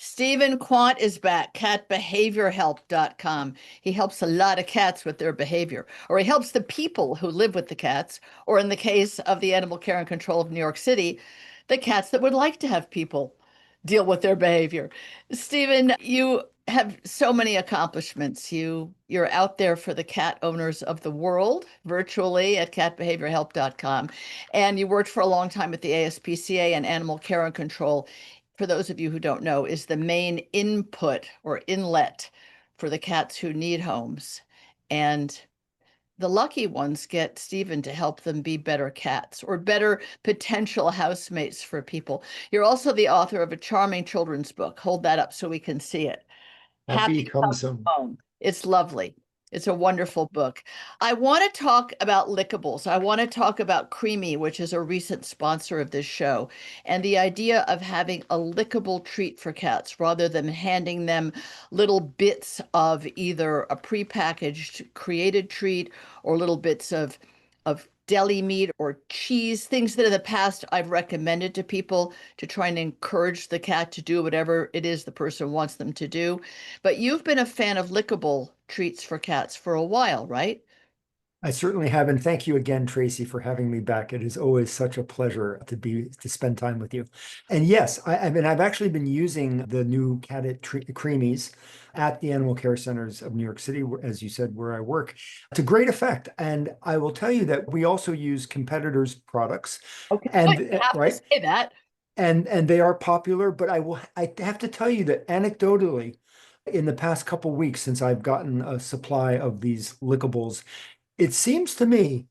Steven Quant is back, catbehaviorhelp.com. He helps a lot of cats with their behavior, or he helps the people who live with the cats, or in the case of the Animal Care and Control of New York City, the cats that would like to have people deal with their behavior. Steven, you have so many accomplishments. You're out there for the cat owners of the world virtually at catbehaviorhelp.com. And you worked for a long time at the ASPCA and Animal Care and Control. For those of you who don't know, is the main input or inlet for the cats who need homes. And the lucky ones get Stephen to help them be better cats or better potential housemates for people. You're also the author of a charming children's book. Hold that up so we can see it. Happy Happy comes Comes some. Home. It's lovely. It's a wonderful book. I want to talk about Lickables. I want to talk about Creamy, which is a recent sponsor of this show, and the idea of having a lickable treat for cats rather than handing them little bits of either a prepackaged created treat or little bits of deli meat or cheese, things that in the past I've recommended to people to try and encourage the cat to do whatever it is the person wants them to do. But you've been a fan of lickable treats for cats for a while, right? I certainly have, and thank you again, Tracie, for having me back. It is always such a pleasure to spend time with you. And yes, I mean I've actually been using the new creamies at the animal care centers of New York City, as you said, where I work, to great effect. And I will tell you that we also use competitors' products, Okay, good. and You have to right, say that. and they are popular. But I have to tell you that anecdotally, in the past couple weeks since I've gotten a supply of these lickables, it seems to me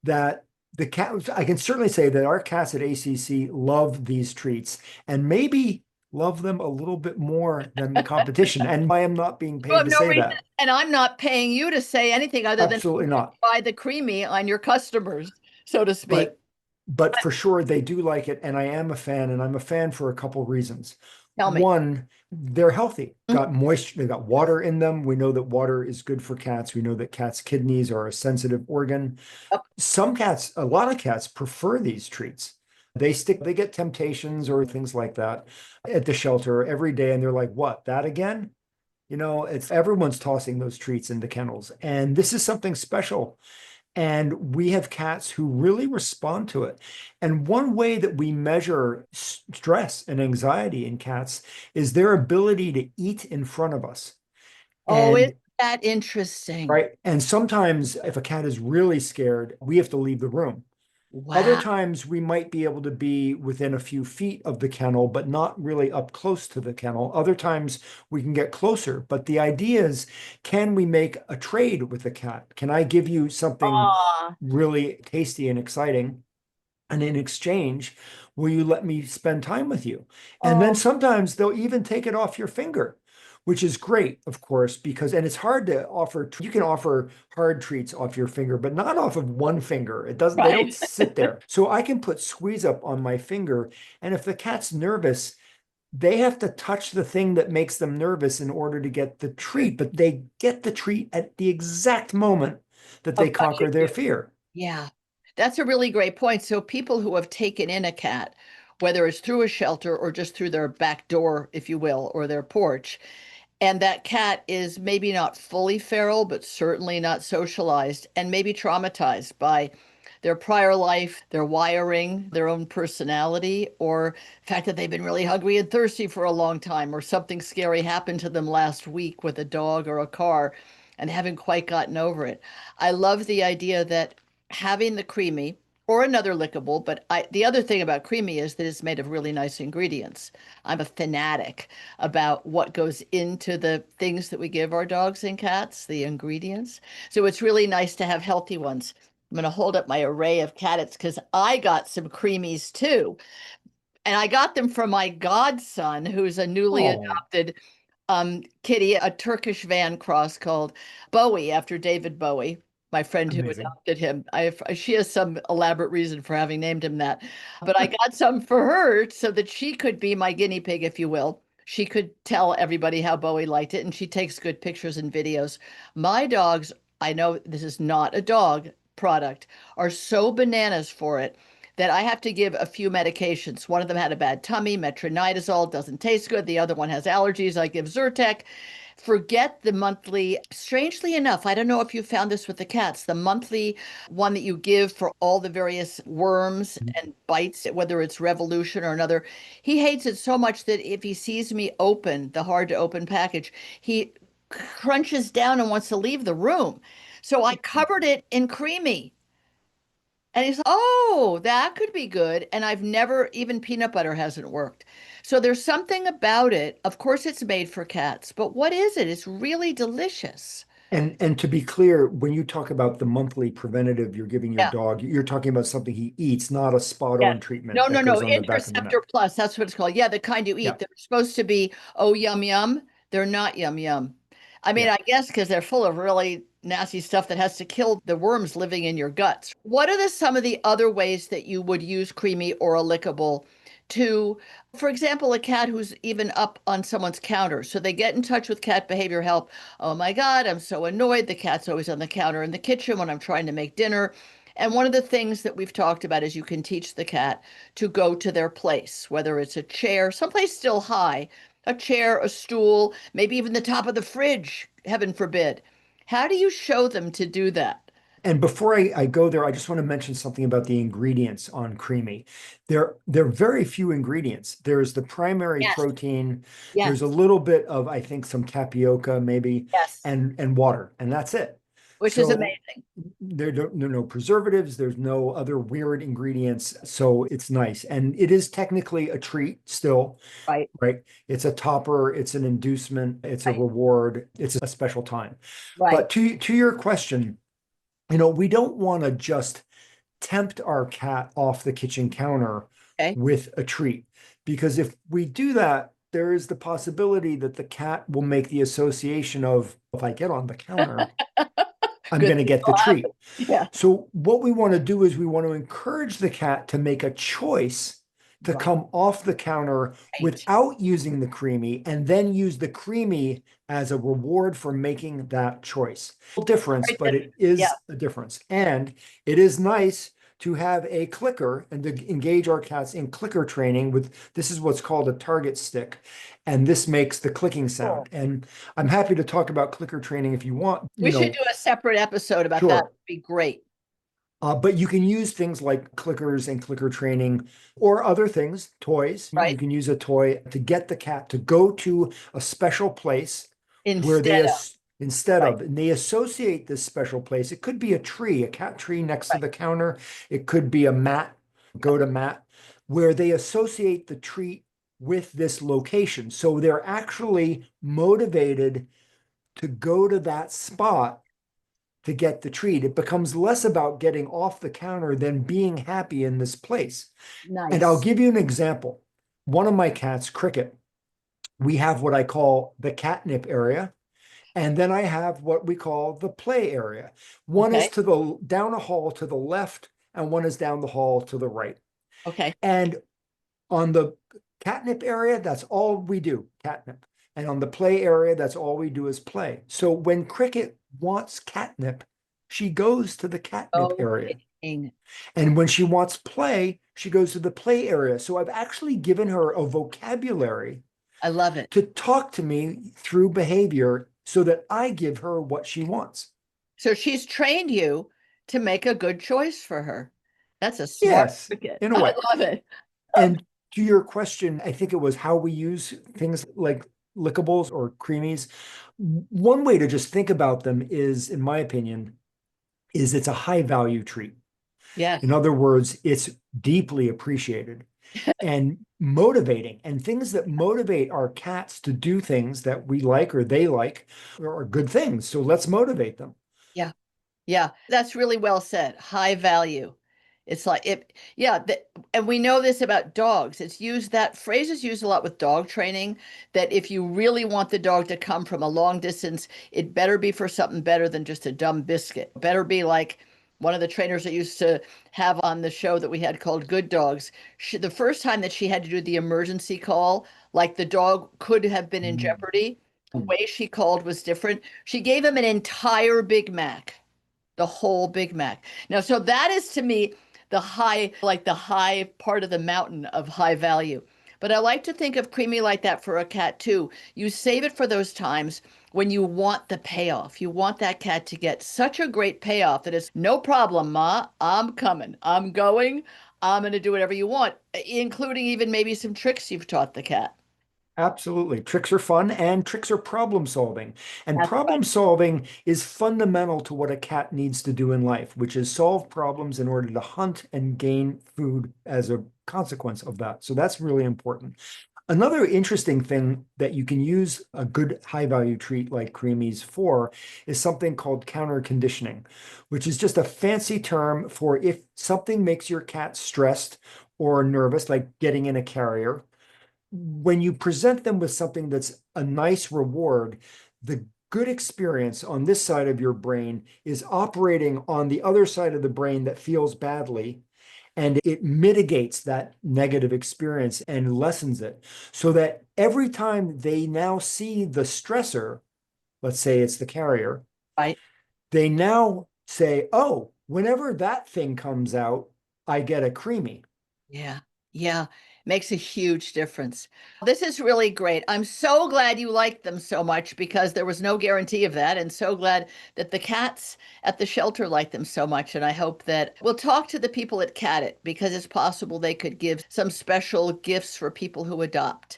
that I can certainly say that our cats at ACC love these treats and maybe love them a little bit more than the competition. And I am not being You paid have to no say reason, that. and I'm not paying you to say anything other than Absolutely not. buy the creamy on your customers, so to speak. But but for sure they do like it, and I am a fan, and I'm a fan for a couple reasons. Tell me. One, they're healthy, Mhm. got moisture, they got water in them. We know that water is good for cats. We know that cats' kidneys are a sensitive organ. Yep. Some cats, a lot of cats prefer these treats. They get temptations or things like that at the shelter every day, and they're like, what, that again? It's everyone's tossing those treats into kennels, and this is something special. And we have cats who really respond to it. And one way that we measure stress and anxiety in cats is their ability to eat in front of us. Oh, isn't And that interesting? right. And sometimes if a cat is really scared, we have to leave the room. Other Wow. times we might be able to be within a few feet of the kennel, but not really up close to the kennel. Other times we can get closer. But the idea is, can we make a trade with the cat? Can I give you something Ah, really tasty and exciting? And in exchange, will you let me spend time with you? And then oh, sometimes they'll even take it off your finger, which is great, of course, and it's hard to offer, you can offer hard treats off your finger, but not off of one finger. They don't right. sit there. So I can put squeeze up on my finger. And if the cat's nervous, they have to touch the thing that makes them nervous in order to get the treat, but they get the treat at the exact moment that they Of touching conquer their you. fear. Yeah, that's a really great point. So people who have taken in a cat, whether it's through a shelter or just through their back door, if you will, or their porch, and that cat is maybe not fully feral, but certainly not socialized and maybe traumatized by their prior life, their wiring, their own personality, or the fact that they've been really hungry and thirsty for a long time, or something scary happened to them last week with a dog or a car and haven't quite gotten over it. I love the idea that having the creamy or another lickable, but the other thing about creamy is that it's made of really nice ingredients. I'm a fanatic about what goes into the things that we give our dogs and cats, the ingredients. So it's really nice to have healthy ones. I'm going to hold up my array of cats because I got some creamies too. And I got them from my godson, who's a newly Oh, adopted kitty, a Turkish van cross called Bowie after David Bowie, my friend who amazing. adopted him. She has some elaborate reason for having named him that. But I got some for her so that she could be my guinea pig, if you will. She could tell everybody how Bowie liked it, and she takes good pictures and videos. My dogs, I know this is not a dog product, are so bananas for it that I have to give a few medications. One of them had a bad tummy, metronidazole doesn't taste good. The other one has allergies. I give Zyrtec. Forget the monthly. Strangely enough, I don't know if you found this with the cats, the monthly one that you give for all the various worms and bites, whether it's Revolution or another. He hates it so much that if he sees me open the hard to open package, he crunches down and wants to leave the room. So I covered it in creamy. And he's, oh, that could be good. And I've never, even peanut butter hasn't worked. So there's something about it. Of course, it's made for cats, but what is it? It's really delicious. And to be clear, when you talk about the monthly preventative you're giving your Yeah. dog, you're talking about something he eats, not a spot Yeah. on treatment No, no, that no. goes on the back of the neck. Interceptor Plus. That's what it's called. Yeah, the kind you Yeah, eat. They're supposed to be, oh, yum, yum. They're not yum, yum. I mean, yeah. I guess because they're full of really nasty stuff that has to kill the worms living in your guts. What are some of the other ways that you would use creamy or a lickable to, for example, a cat who's even up on someone's counter? So they get in touch with cat behavior help. Oh my God, I'm so annoyed. The cat's always on the counter in the kitchen when I'm trying to make dinner. And one of the things that we've talked about is you can teach the cat to go to their place, whether it's a chair, someplace still high, a chair, a stool, maybe even the top of the fridge, heaven forbid. How do you show them to do that? And before I go there, I just want to mention something about the ingredients on creamy. There are very few ingredients. There's the primary Yes, protein. There's a yes, little bit of, I think, some tapioca maybe, yes, and water, and that's it. which is So amazing. there are no preservatives. There's no other weird ingredients. So it's nice. And it is technically a treat still, Right, right? It's a topper. It's an inducement. It's a right, reward. It's a special time. right. But to your question, we don't want to just tempt our cat off the kitchen counter Okay. with a treat, because if we do that, there is the possibility that the cat will make the association of, if I get on the counter, I'm Good going to things get the will happen. treat. Yeah. So what we want to do is we want to encourage the cat to make a choice to Right, come off the counter right, without using the creamy, and then use the creamy as a reward for making that choice. Difference, right. but it Yeah. is a difference. And it is nice to have a clicker and to engage our cats in clicker training with, this is what's called a target stick. And this makes the clicking sound. Cool. And I'm happy to talk about clicker training if you want, We should do a separate episode about that. sure. It'd be great. But you can use things like clickers and clicker training or other things, toys. You Right. can use a toy to get the cat to go to a special place where Instead of, instead right, of, and they associate this special place. It could be a tree, a cat tree next to right. the counter. It could be a mat, go to mat, where they associate the treat with this location. So they're actually motivated to go to that spot to get the treat. It becomes less about getting off the counter than being happy in this place. And I'll Nice. give you an example. One of my cats, Cricket, we have what I call the catnip area. And then I have what we call the play area. One is Okay. to the down a hall to the left, and one is down the hall to the right. Okay. And on the catnip area, that's all we do, catnip. And on the play area, that's all we do is play. So when Cricket wants catnip, she goes to the catnip Oh, area. kidding. And when she wants play, she goes to the play area. So I've actually given her a vocabulary I love it. to talk to me through behavior so that I give her what she wants. So she's trained you to make a good choice for her. That's a smart Yes, cricket. in a I way. love it. And to your question, I think it was how we use things like lickables or creamies. One way to just think about them is, in my opinion, is it's a high value treat. Yes. In other words, it's deeply appreciated and motivating, and things that motivate our cats to do things that we like or they like are good things. So let's motivate them. Yeah. Yeah. That's really well said. High value. It's like it, yeah, and we know this about dogs. It's used, that phrase is used a lot with dog training, that if you really want the dog to come from a long distance, it better be for something better than just a dumb biscuit. Better be like one of the trainers that used to have on the show that we had called Good Dogs. The first time that she had to do the emergency call, like the dog could have been in Mm. jeopardy, the way she called was different. She gave him an entire Big Mac, the whole Big Mac. Now, so that is to me the high, like the high part of the mountain of high value. But I like to think of Creamy like that for a cat too. You save it for those times when you want the payoff. You want that cat to get such a great payoff that it's no problem, Ma. I'm coming. I'm going. I'm going to do whatever you want, including even maybe some tricks you've taught the cat. Absolutely. Tricks are fun and tricks are problem solving. And That's problem solving is fundamental to what a cat needs to do in life, which is solve problems in order to hunt and gain food as a consequence of that. So that's really important. Another interesting thing that you can use a good high value treat like Creamies for is something called counter conditioning, which is just a fancy term for if something makes your cat stressed or nervous, like getting in a carrier. When you present them with something that's a nice reward, the good experience on this side of your brain is operating on the other side of the brain that feels badly, and it mitigates that negative experience and lessens it so that every time they now see the stressor, let's say it's the carrier, right. they now say, oh, whenever that thing comes out, I get a Creamy. Yeah. Yeah. Makes a huge difference. This is really great. I'm so glad you liked them so much because there was no guarantee of that. And so glad that the cats at the shelter like them so much. And I hope that we'll talk to the people at Cat It because it's possible they could give some special gifts for people who adopt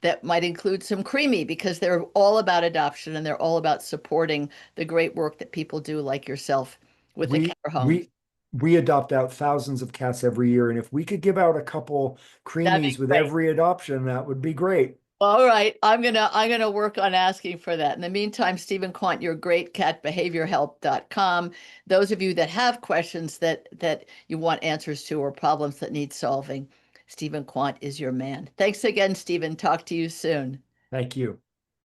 that might include some Creamy because they're all about adoption and they're all about supporting the great work that people do like yourself with the we care home. we we adopt out thousands of cats every year, and if we could give out a couple That'd be Creamies with great. every adoption, that would be great. All right, I'm gonna work on asking for that. In the meantime, Stephen Quant, your great catbehaviorhelp.com. Those of you that have questions that you want answers to or problems that need solving, Stephen Quant is your man. Thanks again, Stephen. Talk to you soon. Thank you.